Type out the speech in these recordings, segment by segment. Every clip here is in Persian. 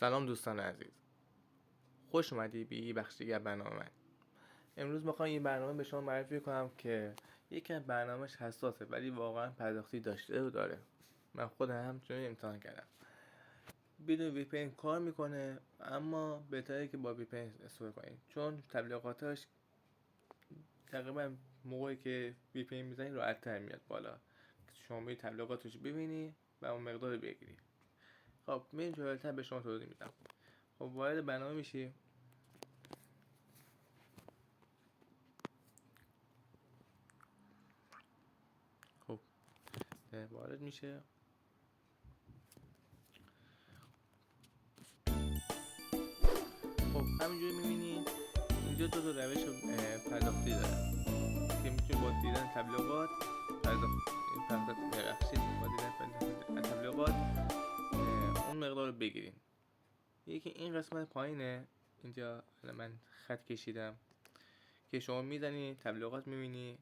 سلام دوستان عزیز، خوش اومدی به یه بخش دیگه برنامه. امروز میخوام این برنامه به شما معرفی کنم که یکی از برنامه‌اش حساسه ولی واقعا پرداختی داشته و داره. من خودم هم چون امتحان کردم. بدون وی پی ان کار میکنه، اما بهتره که با وی پی ان استفاده کنید چون تبلیغاتش تقریبا موقعی که وی پی ان میزنی راحت‌تر میاد بالا. شما می تبلیغاتش ببینی و اون مقدار بگیری. خب من جلوتر به شما توضیح میدم. خب وارد برنامه میشی. خب وارد میشه. خب همینجوری میبینی اینجا دو روش پرداختی داره که میتونی با دیدن تبلیغات با دیدن تبلیغات اون مقدار رو بگیرین. یکی این قسمت پایینه، اینجا من خط کشیدم که شما میزنی تبلیغات میبینی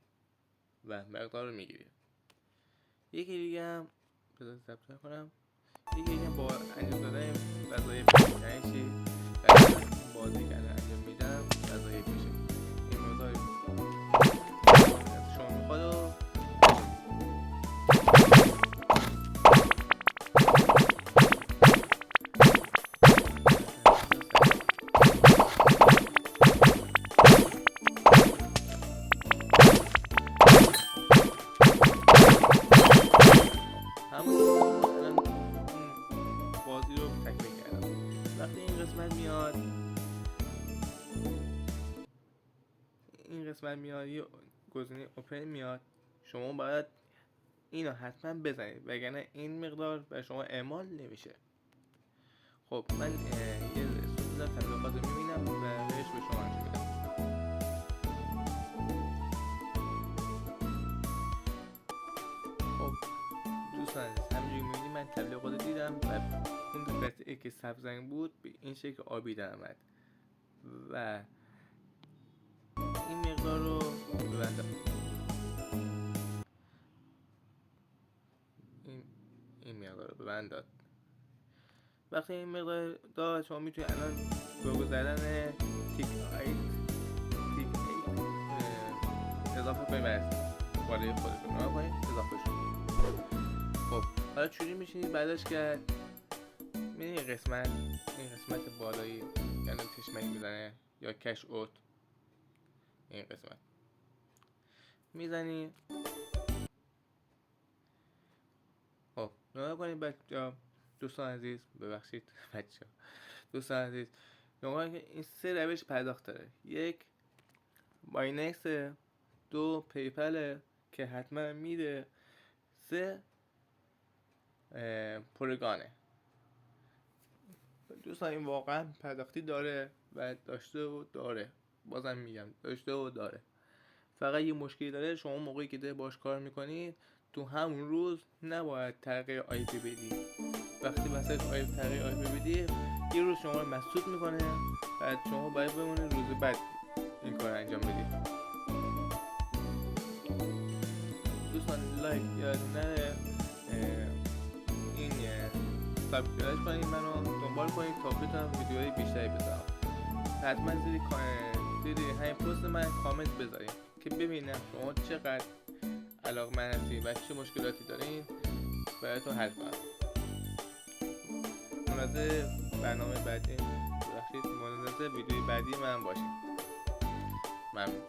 و مقدار رو میگیری. یکی دیگه هم بذار ضبط کنم. یکی دیگه با انجام دادن وظایف یعنی چی؟ بازی کردن انجام میدم وظایف میشه. این مقدار شما میخواد و بازی رو تکمیل کردم. وقتی این قسمت میاد یه گزینه اوپن میاد، شما باید اینو حتما بزنید وگرنه این مقدار به شما اعمال نمیشه. خب من یه سوزن تبلیغات رو میبینم و بهش به شما انجام میدم. خب دوستان همینجوری میبینید من تبلیغات دیدم و اون قطعه که سبز رنگ بود به این شکل آبی در آمد و این مقدار رو ببندم. این مقدار رو ببنداد. وقتی این مقدار داد شما میتونید الان لوگو زدن تیک 8 اضافه کنید و بالای خودتون نگاه کنید اضافه شد. خب حالا چوری میشینید بعدش کرد. این قسمت بالایی یعنی تشمک میزنه یا کش اوت، این قسمت میزنی. خب نگاه کنید بچه‌ها، دوستان عزیز ببخشید بچه‌ها، دوستان عزیز نگاه کنید این سه روش پرداخت داره. یک باینکس، دو پیپل که حتما میده، سه پولیگانه. دوستان این واقعا پرداختی داره و داشته و داره، بازم میگم داشته و داره. فقط یه مشکلی داره، شما موقعی که داره باش کار میکنید تو همون روز نباید تغییر آی پی بدی. وقتی وسط تغییر آی پی بدی یه روز شما رو مسدود میکنه، بعد شما باید بمونه روز بعد این کار انجام بدی. دوستان لایک یادتون نره، این سابسکرایب کنید، منو دنبال کنید تا بتونم ویدیوهای بیشتری بذارم. حتما زیر همین پست من کامنت بذارید که ببینم شما چقدر علاقه‌مند هستید و چه مشکلاتی دارین براتون حل کنم. منتظر برنامه بعدی منتظر ویدیوی بعدی من باشید. ممنون.